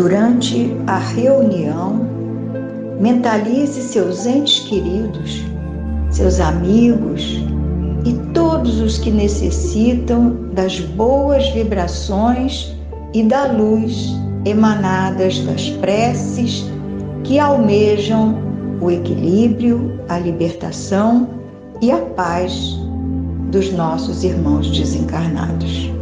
Durante a reunião, mentalize seus entes queridos, seus amigos e todos os que necessitam das boas vibrações e da luz emanadas das preces que almejam o equilíbrio, a libertação e a paz dos nossos irmãos desencarnados.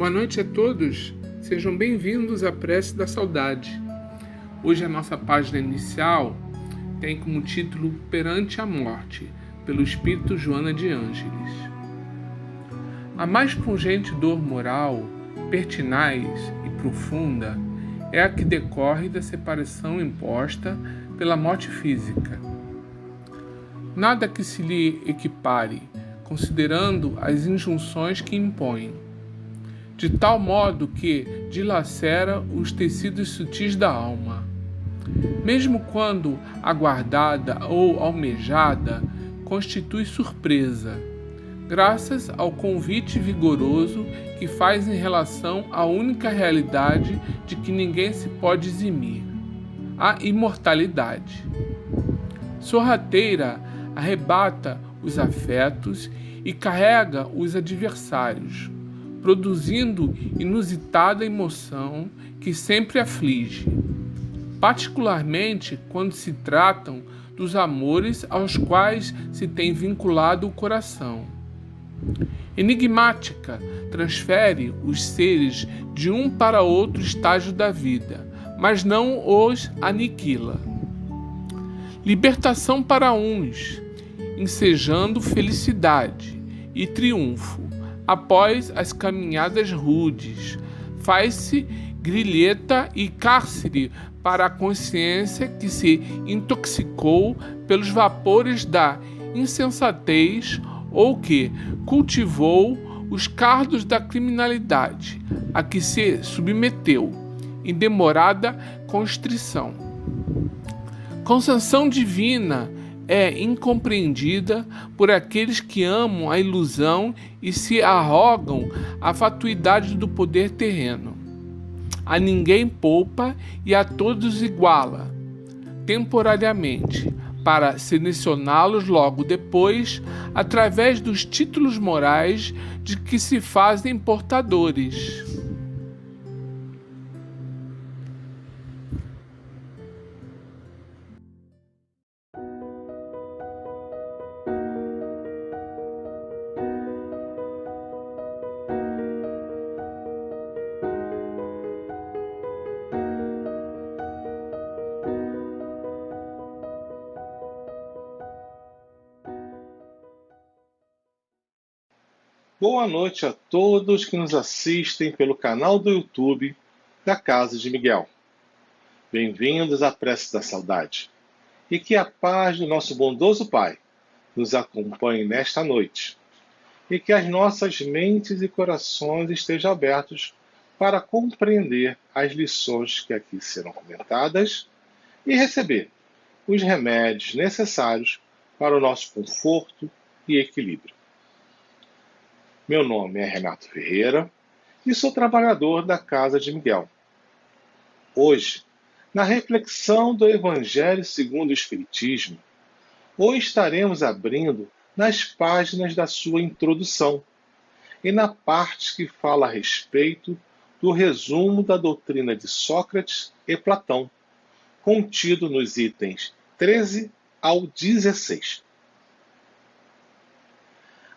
Boa noite a todos, sejam bem-vindos à Prece da Saudade. Hoje a nossa página inicial tem como título Perante a Morte, pelo Espírito Joana de Ângeles. A mais pungente dor moral, pertinaz e profunda, é a que decorre da separação imposta pela morte física. nada que se lhe equipare, considerando as injunções que impõe, de tal modo que dilacera os tecidos sutis da alma. Mesmo quando aguardada ou almejada, constitui surpresa, graças ao convite vigoroso que faz em relação à única realidade de que ninguém se pode eximir, a imortalidade. Sorrateira arrebata os afetos e carrega os adversários, produzindo inusitada emoção que sempre aflige, particularmente quando se tratam dos amores aos quais se tem vinculado o coração. Enigmática, transfere os seres de um para outro estágio da vida, mas não os aniquila. Libertação para uns, ensejando felicidade e triunfo após as caminhadas rudes, faz-se grilheta e cárcere para a consciência que se intoxicou pelos vapores da insensatez ou que cultivou os cardos da criminalidade, a que se submeteu, em demorada constrição. Concessão divina é incompreendida por aqueles que amam a ilusão e se arrogam a fatuidade do poder terreno. A ninguém poupa e a todos iguala, temporariamente, para selecioná-los logo depois, através dos títulos morais de que se fazem portadores. Boa noite a todos que nos assistem pelo canal do YouTube da Casa de Miguel. Bem-vindos à Prece da Saudade. E que a paz do nosso bondoso Pai nos acompanhe nesta noite. E que as nossas mentes e corações estejam abertos para compreender as lições que aqui serão comentadas e receber os remédios necessários para o nosso conforto e equilíbrio. Meu nome é Renato Ferreira e sou trabalhador da Casa de Miguel. Hoje, na reflexão do Evangelho segundo o Espiritismo, hoje estaremos abrindo nas páginas da sua introdução e na parte que fala a respeito do resumo da doutrina de Sócrates e Platão, contido nos itens 13 ao 16.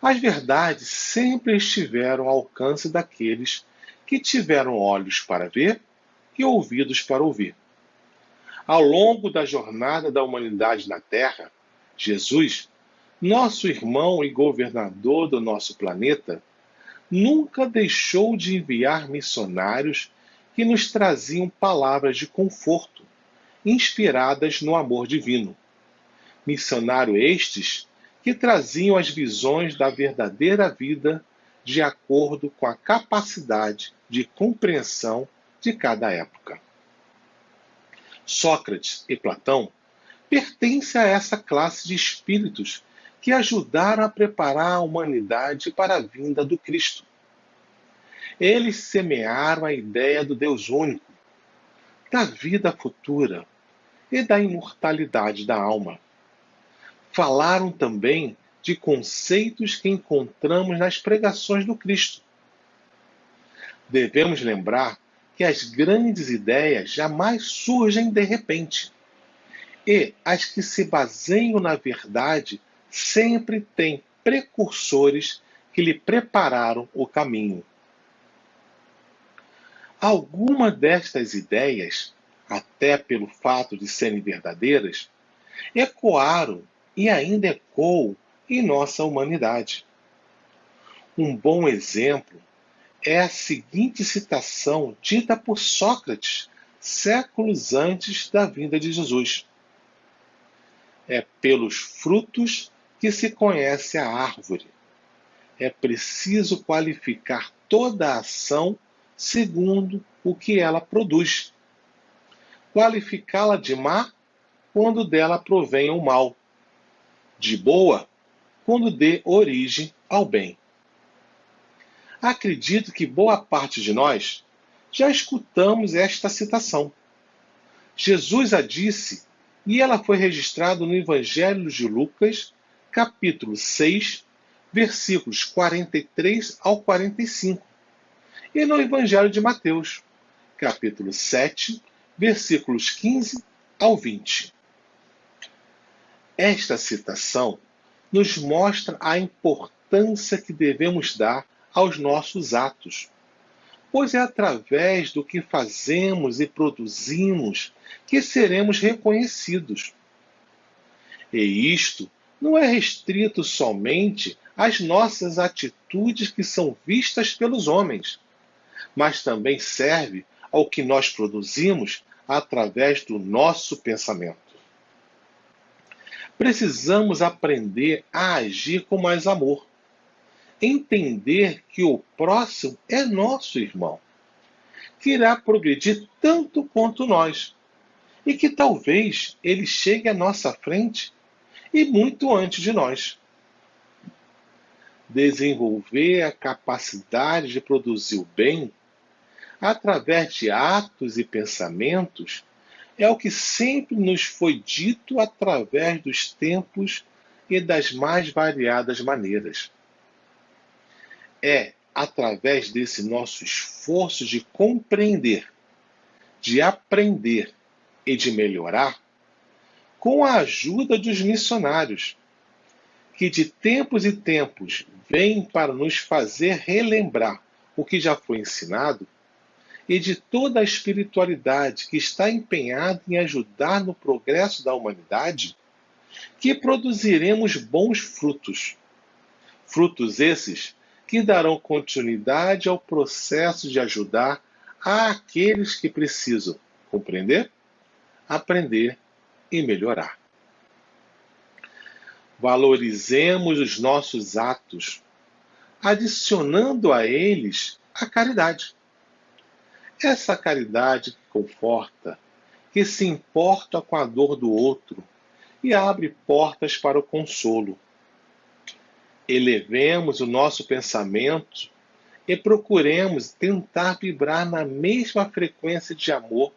As verdades sempre estiveram ao alcance daqueles que tiveram olhos para ver e ouvidos para ouvir. Ao longo da jornada da humanidade na Terra, Jesus, nosso irmão e governador do nosso planeta, nunca deixou de enviar missionários que nos traziam palavras de conforto, inspiradas no amor divino. Missionários estes que traziam as visões da verdadeira vida de acordo com a capacidade de compreensão de cada época. Sócrates e Platão pertencem a essa classe de espíritos que ajudaram a preparar a humanidade para a vinda do Cristo. Eles semearam a ideia do Deus único, da vida futura e da imortalidade da alma. Falaram também de conceitos que encontramos nas pregações do Cristo. Devemos lembrar que as grandes ideias jamais surgem de repente, e as que se baseiam na verdade sempre têm precursores que lhe prepararam o caminho. Algumas destas ideias, até pelo fato de serem verdadeiras, ecoaram e ainda ecoam em nossa humanidade. Um bom exemplo é a seguinte citação dita por Sócrates séculos antes da vinda de Jesus. É pelos frutos que se conhece a árvore. É preciso qualificar toda a ação segundo o que ela produz. Qualificá-la de má quando dela provém o mal, de boa quando dê origem ao bem. Acredito que boa parte de nós já escutamos esta citação. Jesus a disse e ela foi registrada no Evangelho de Lucas, capítulo 6, versículos 43 ao 45, e no Evangelho de Mateus, capítulo 7, versículos 15 ao 20. Esta citação nos mostra a importância que devemos dar aos nossos atos, pois é através do que fazemos e produzimos que seremos reconhecidos. E isto não é restrito somente às nossas atitudes que são vistas pelos homens, mas também serve ao que nós produzimos através do nosso pensamento. Precisamos aprender a agir com mais amor, entender que o próximo é nosso irmão, que irá progredir tanto quanto nós, e que talvez ele chegue à nossa frente e muito antes de nós. Desenvolver a capacidade de produzir o bem através de atos e pensamentos é o que sempre nos foi dito através dos tempos e das mais variadas maneiras. É através desse nosso esforço de compreender, de aprender e de melhorar, com a ajuda dos missionários, que de tempos em tempos vêm para nos fazer relembrar o que já foi ensinado, e de toda a espiritualidade que está empenhada em ajudar no progresso da humanidade, que produziremos bons frutos. Frutos esses que darão continuidade ao processo de ajudar àqueles que precisam compreender, aprender e melhorar. Valorizemos os nossos atos, adicionando a eles a caridade. Essa caridade que conforta, que se importa com a dor do outro e abre portas para o consolo. Elevemos o nosso pensamento e procuremos tentar vibrar na mesma frequência de amor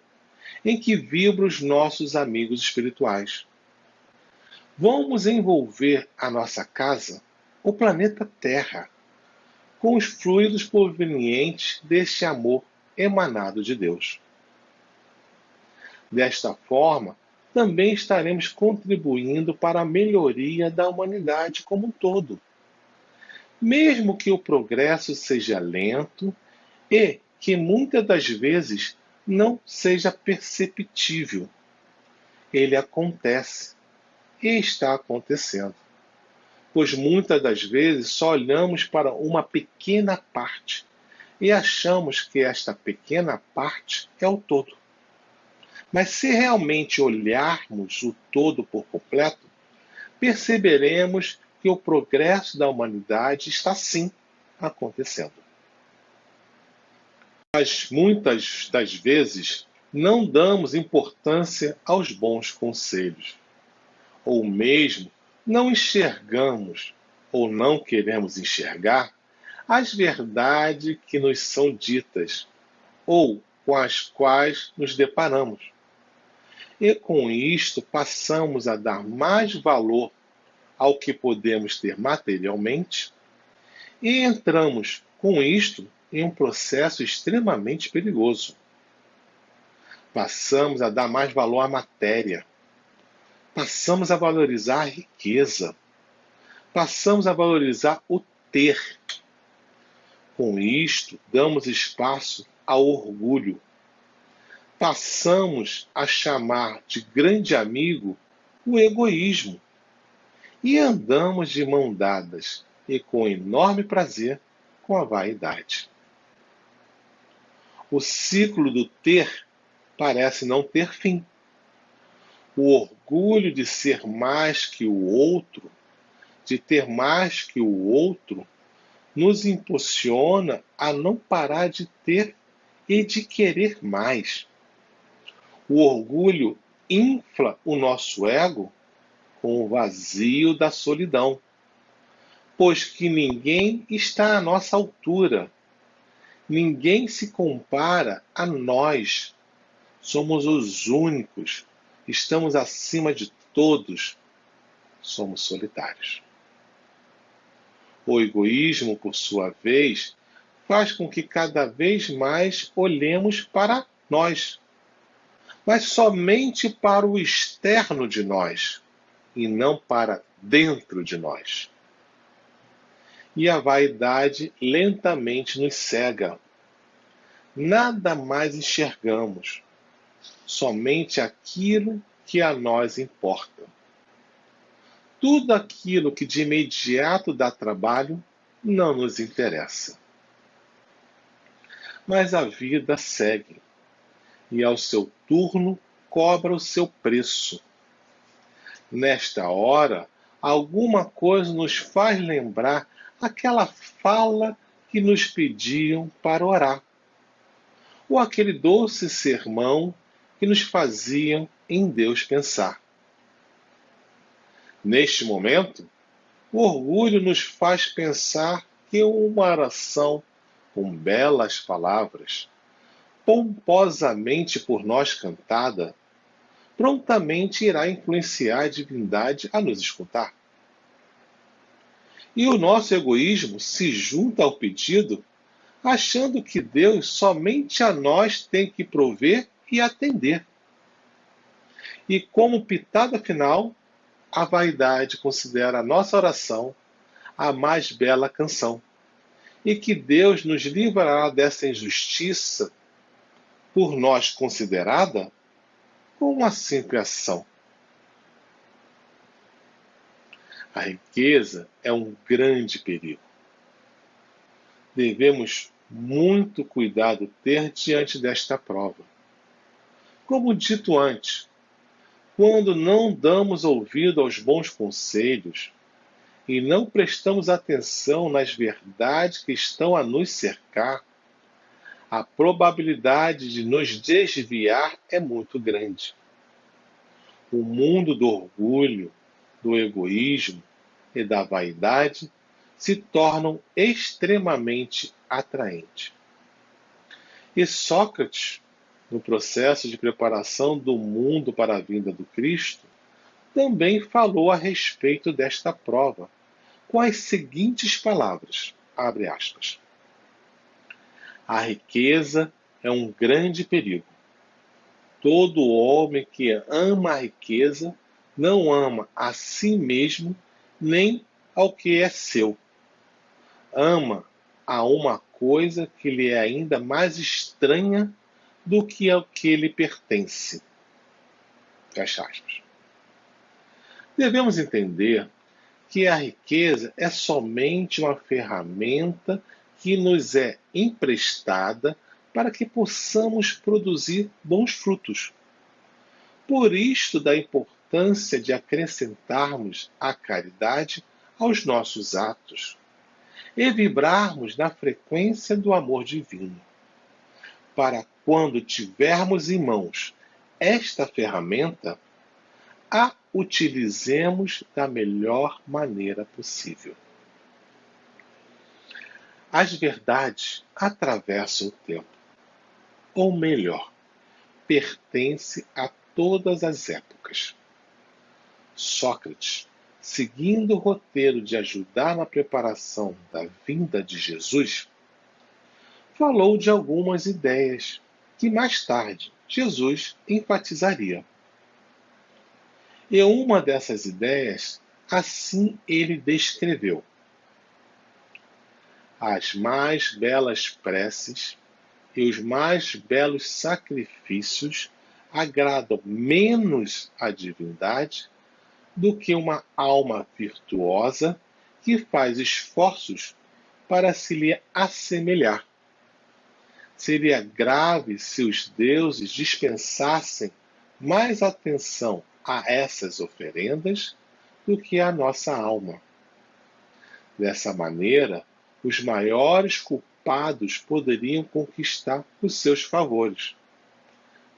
em que vibram os nossos amigos espirituais. Vamos envolver a nossa casa, o planeta Terra, com os fluidos provenientes deste amor emanado de Deus. Desta forma, também estaremos contribuindo para a melhoria da humanidade como um todo. Mesmo que o progresso seja lento e que muitas das vezes não seja perceptível, ele acontece e está acontecendo. Pois muitas das vezes só olhamos para uma pequena parte e achamos que esta pequena parte é o todo. Mas se realmente olharmos o todo por completo, perceberemos que o progresso da humanidade está sim acontecendo. Mas muitas das vezes não damos importância aos bons conselhos, ou mesmo não enxergamos ou não queremos enxergar as verdades que nos são ditas ou com as quais nos deparamos. E com isto passamos a dar mais valor ao que podemos ter materialmente e entramos com isto em um processo extremamente perigoso. Passamos a dar mais valor à matéria. Passamos a valorizar a riqueza. Passamos a valorizar o ter. Com isto, damos espaço ao orgulho. Passamos a chamar de grande amigo o egoísmo. E andamos de mão dadas e com enorme prazer com a vaidade. O ciclo do ter parece não ter fim. O orgulho de ser mais que o outro, de ter mais que o outro, nos impulsiona a não parar de ter e de querer mais. O orgulho infla o nosso ego com o vazio da solidão, pois que ninguém está à nossa altura, ninguém se compara a nós. Somos os únicos, estamos acima de todos, somos solitários. O egoísmo, por sua vez, faz com que cada vez mais olhemos para nós, mas somente para o externo de nós e não para dentro de nós. E a vaidade lentamente nos cega. Nada mais enxergamos, somente aquilo que a nós importa. Tudo aquilo que de imediato dá trabalho não nos interessa. Mas a vida segue e ao seu turno cobra o seu preço. Nesta hora, alguma coisa nos faz lembrar aquela fala que nos pediam para orar, ou aquele doce sermão que nos faziam em Deus pensar. Neste momento, o orgulho nos faz pensar que uma oração com belas palavras, pomposamente por nós cantada, prontamente irá influenciar a divindade a nos escutar. E o nosso egoísmo se junta ao pedido, achando que Deus somente a nós tem que prover e atender. E como pitada final, a vaidade considera a nossa oração a mais bela canção, e que Deus nos livrará dessa injustiça, por nós considerada, com uma simples ação. A riqueza é um grande perigo. Devemos muito cuidado ter diante desta prova. Como dito antes, quando não damos ouvido aos bons conselhos e não prestamos atenção nas verdades que estão a nos cercar, a probabilidade de nos desviar é muito grande. O mundo do orgulho, do egoísmo e da vaidade se tornam extremamente atraentes. E Sócrates, no processo de preparação do mundo para a vinda do Cristo, também falou a respeito desta prova, com as seguintes palavras, abre aspas: a riqueza é um grande perigo. Todo homem que ama a riqueza não ama a si mesmo nem ao que é seu. Ama a uma coisa que lhe é ainda mais estranha do que ao que lhe pertence. Fecha aspas. Devemos entender que a riqueza é somente uma ferramenta que nos é emprestada para que possamos produzir bons frutos. Por isto, da importância de acrescentarmos a caridade aos nossos atos e vibrarmos na frequência do amor divino, para quando tivermos em mãos esta ferramenta, a utilizemos da melhor maneira possível. As verdades atravessam o tempo, ou melhor, pertence a todas as épocas. Sócrates, seguindo o roteiro de ajudar na preparação da vinda de Jesus, falou de algumas ideias que mais tarde Jesus enfatizaria. E uma dessas ideias, assim ele descreveu: as mais belas preces e os mais belos sacrifícios agradam menos à divindade do que uma alma virtuosa que faz esforços para se lhe assemelhar. Seria grave se os deuses dispensassem mais atenção a essas oferendas do que a nossa alma. Dessa maneira, os maiores culpados poderiam conquistar os seus favores.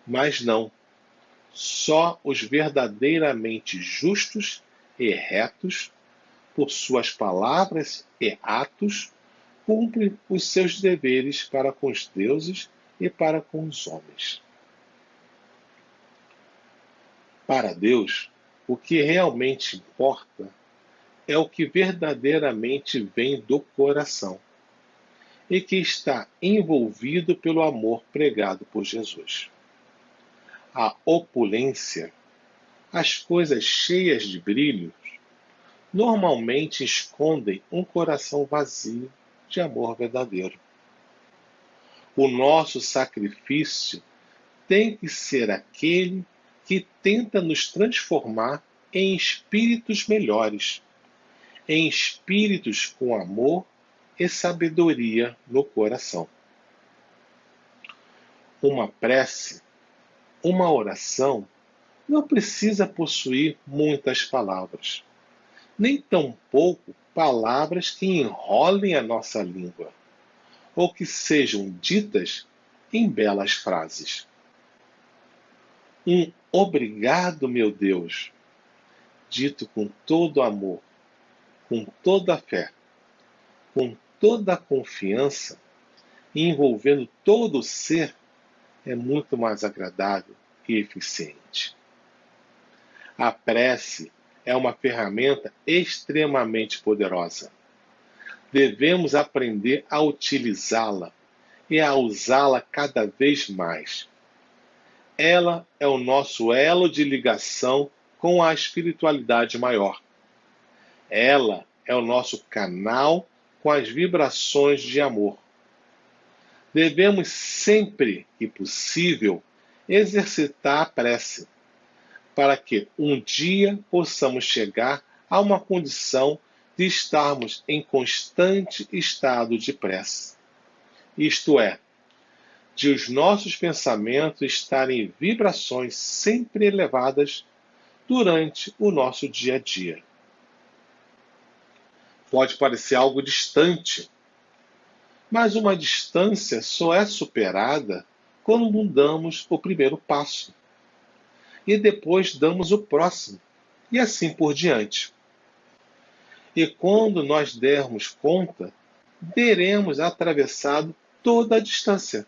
Mas não, só os verdadeiramente justos e retos, por suas palavras e atos, cumprem os seus deveres para com os deuses e para com os homens. Para Deus, o que realmente importa é o que verdadeiramente vem do coração e que está envolvido pelo amor pregado por Jesus. A opulência, as coisas cheias de brilhos, normalmente escondem um coração vazio de amor verdadeiro. O nosso sacrifício tem que ser aquele que tenta nos transformar em espíritos melhores, em espíritos com amor e sabedoria no coração. Uma prece, uma oração, não precisa possuir muitas palavras, nem tampouco palavras que enrolem a nossa língua, ou que sejam ditas em belas frases. Um obrigado, meu Deus, dito com todo amor, com toda a fé, com toda a confiança, e envolvendo todo o ser, é muito mais agradável e eficiente. A prece é uma ferramenta extremamente poderosa. Devemos aprender a utilizá-la e a usá-la cada vez mais. Ela é o nosso elo de ligação com a espiritualidade maior. Ela é o nosso canal com as vibrações de amor. Devemos sempre que possível exercitar a prece, para que um dia possamos chegar a uma condição de estarmos em constante estado de prece. Isto é, de os nossos pensamentos estarem em vibrações sempre elevadas durante o nosso dia a dia. Pode parecer algo distante, mas uma distância só é superada quando damos o primeiro passo, e depois damos o próximo, e assim por diante. E quando nós dermos conta, teremos atravessado toda a distância.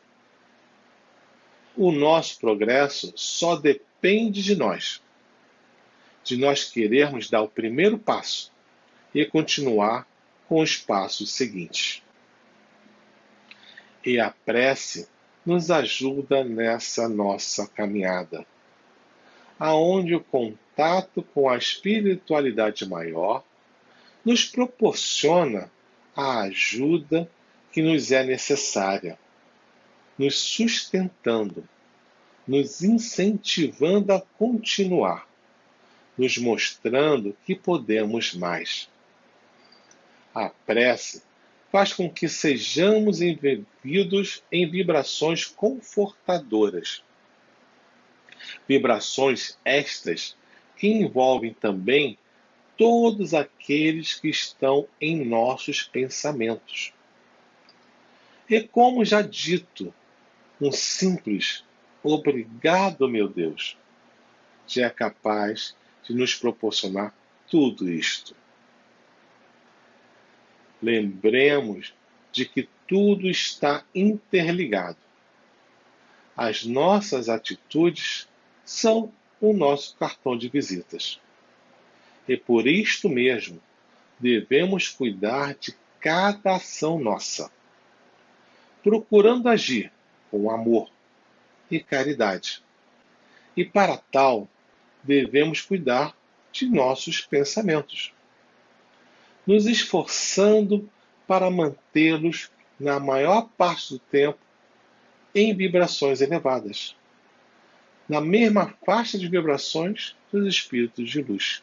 O nosso progresso só depende de nós querermos dar o primeiro passo e continuar com os passos seguintes. E a prece nos ajuda nessa nossa caminhada, aonde o contato com a espiritualidade maior nos proporciona a ajuda que nos é necessária, nos sustentando, nos incentivando a continuar, nos mostrando que podemos mais. A prece faz com que sejamos envolvidos em vibrações confortadoras. Vibrações estas que envolvem também todos aqueles que estão em nossos pensamentos. E como já dito, um simples obrigado, meu Deus, já é capaz de nos proporcionar tudo isto. Lembremos de que tudo está interligado. As nossas atitudes são o nosso cartão de visitas. E por isto mesmo, devemos cuidar de cada ação nossa, procurando agir com amor e caridade. E para tal, devemos cuidar de nossos pensamentos, nos esforçando para mantê-los, na maior parte do tempo, em vibrações elevadas, na mesma faixa de vibrações dos espíritos de luz.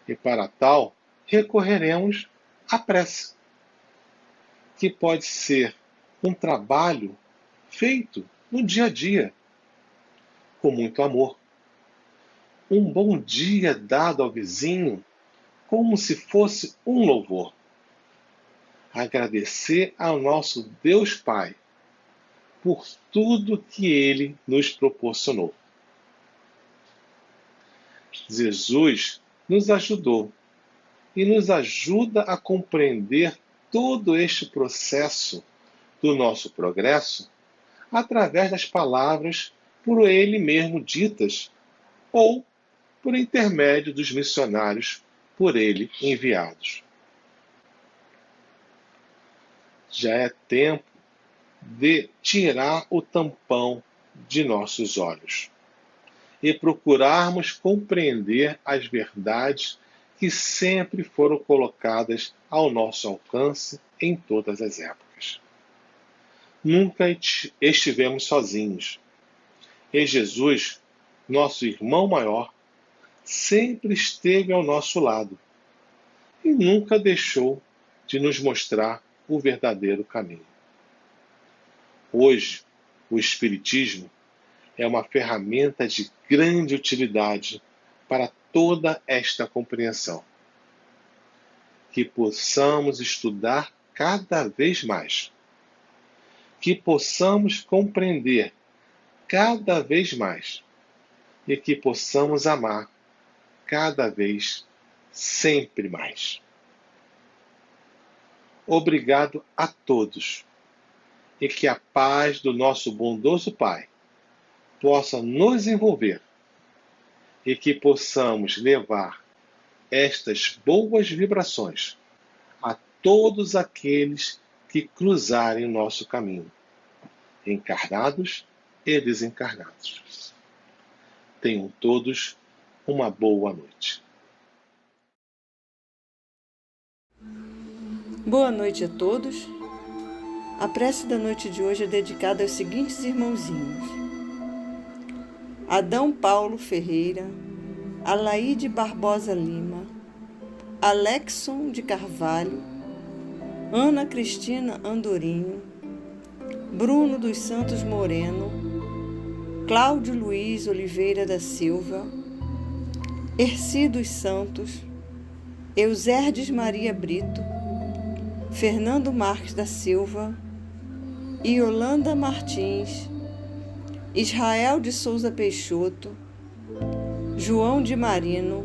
E para tal, recorreremos à prece, que pode ser um trabalho feito no dia a dia, com muito amor, um bom dia dado ao vizinho como se fosse um louvor. Agradecer ao nosso Deus Pai por tudo que Ele nos proporcionou. Jesus nos ajudou e nos ajuda a compreender todo este processo do nosso progresso através das palavras por Ele mesmo ditas ou por intermédio dos missionários por Ele enviados. Já é tempo de tirar o tampão de nossos olhos e procurarmos compreender as verdades que sempre foram colocadas ao nosso alcance em todas as épocas. Nunca estivemos sozinhos. E Jesus, nosso irmão maior, sempre esteve ao nosso lado e nunca deixou de nos mostrar o verdadeiro caminho. Hoje, o Espiritismo é uma ferramenta de grande utilidade para toda esta compreensão. Que possamos estudar cada vez mais. Que possamos compreender cada vez mais. E que possamos amar cada vez, sempre mais. Obrigado a todos. E que a paz do nosso bondoso Pai possa nos envolver e que possamos levar estas boas vibrações a todos aqueles que cruzarem o nosso caminho, encarnados e desencarnados. Tenham todos uma boa noite. Boa noite a todos. A prece da noite de hoje é dedicada aos seguintes irmãozinhos: Adão Paulo Ferreira, Alaide Barbosa Lima, Alexson de Carvalho, Ana Cristina Andorinho, Bruno dos Santos Moreno, Cláudio Luiz Oliveira da Silva, Erci dos Santos, Euserdes Maria Brito, Fernando Marques da Silva, Yolanda Martins, Israel de Souza Peixoto, João de Marino,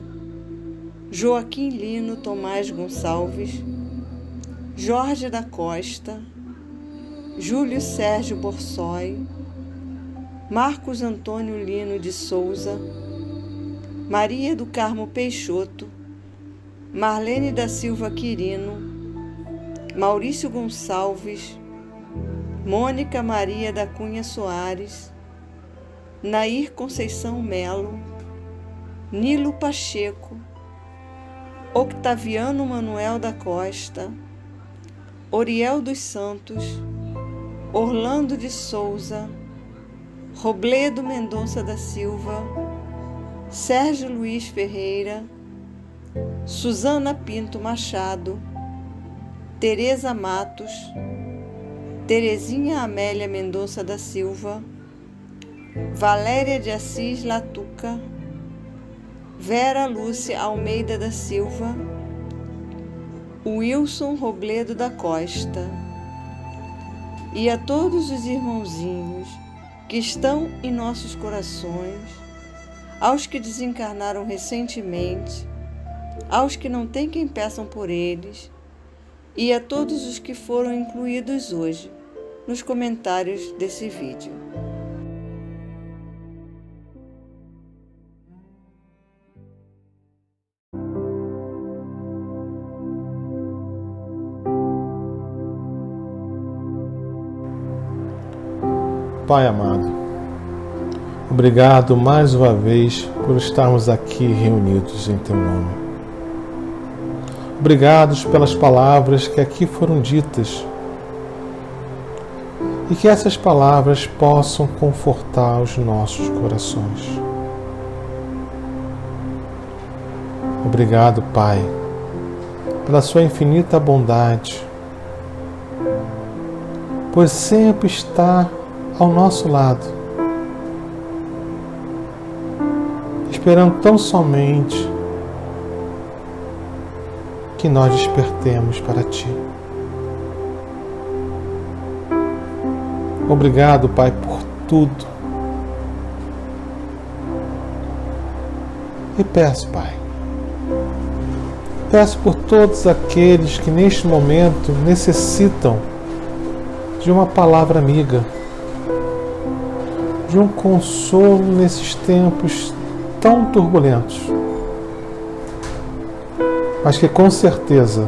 Joaquim Lino Tomás Gonçalves, Jorge da Costa, Júlio Sérgio Borsoi, Marcos Antônio Lino de Souza, Maria do Carmo Peixoto, Marlene da Silva Quirino, Maurício Gonçalves, Mônica Maria da Cunha Soares, Nair Conceição Melo, Nilo Pacheco, Octaviano Manuel da Costa, Oriel dos Santos, Orlando de Souza, Robledo Mendonça da Silva, Sérgio Luiz Ferreira, Suzana Pinto Machado, Tereza Matos, Terezinha Amélia Mendonça da Silva, Valéria de Assis Latuca, Vera Lúcia Almeida da Silva, Wilson Robledo da Costa, e a todos os irmãozinhos que estão em nossos corações, aos que desencarnaram recentemente, aos que não têm quem peçam por eles, e a todos os que foram incluídos hoje nos comentários desse vídeo. Pai amado, obrigado mais uma vez por estarmos aqui reunidos em Teu nome. Obrigados pelas palavras que aqui foram ditas e que essas palavras possam confortar os nossos corações. Obrigado, Pai, pela Sua infinita bondade, pois sempre está ao nosso lado, esperando tão somente que nós despertemos para Ti. Obrigado, Pai, por tudo. E peço, Pai, peço por todos aqueles que neste momento necessitam de uma palavra amiga, de um consolo nesses tempos tão turbulentos, mas que com certeza,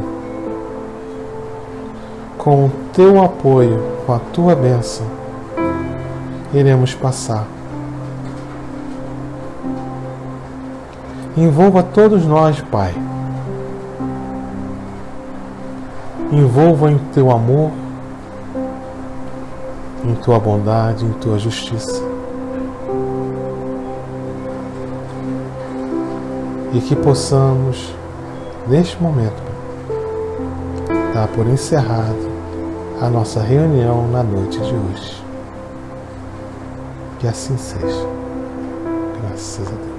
com o Teu apoio, com a Tua bênção, iremos passar. Envolva todos nós, Pai. Envolva em Teu amor, em Tua bondade, em Tua justiça. E que possamos, neste momento, dar por encerrado a nossa reunião na noite de hoje. Que assim seja. Graças a Deus.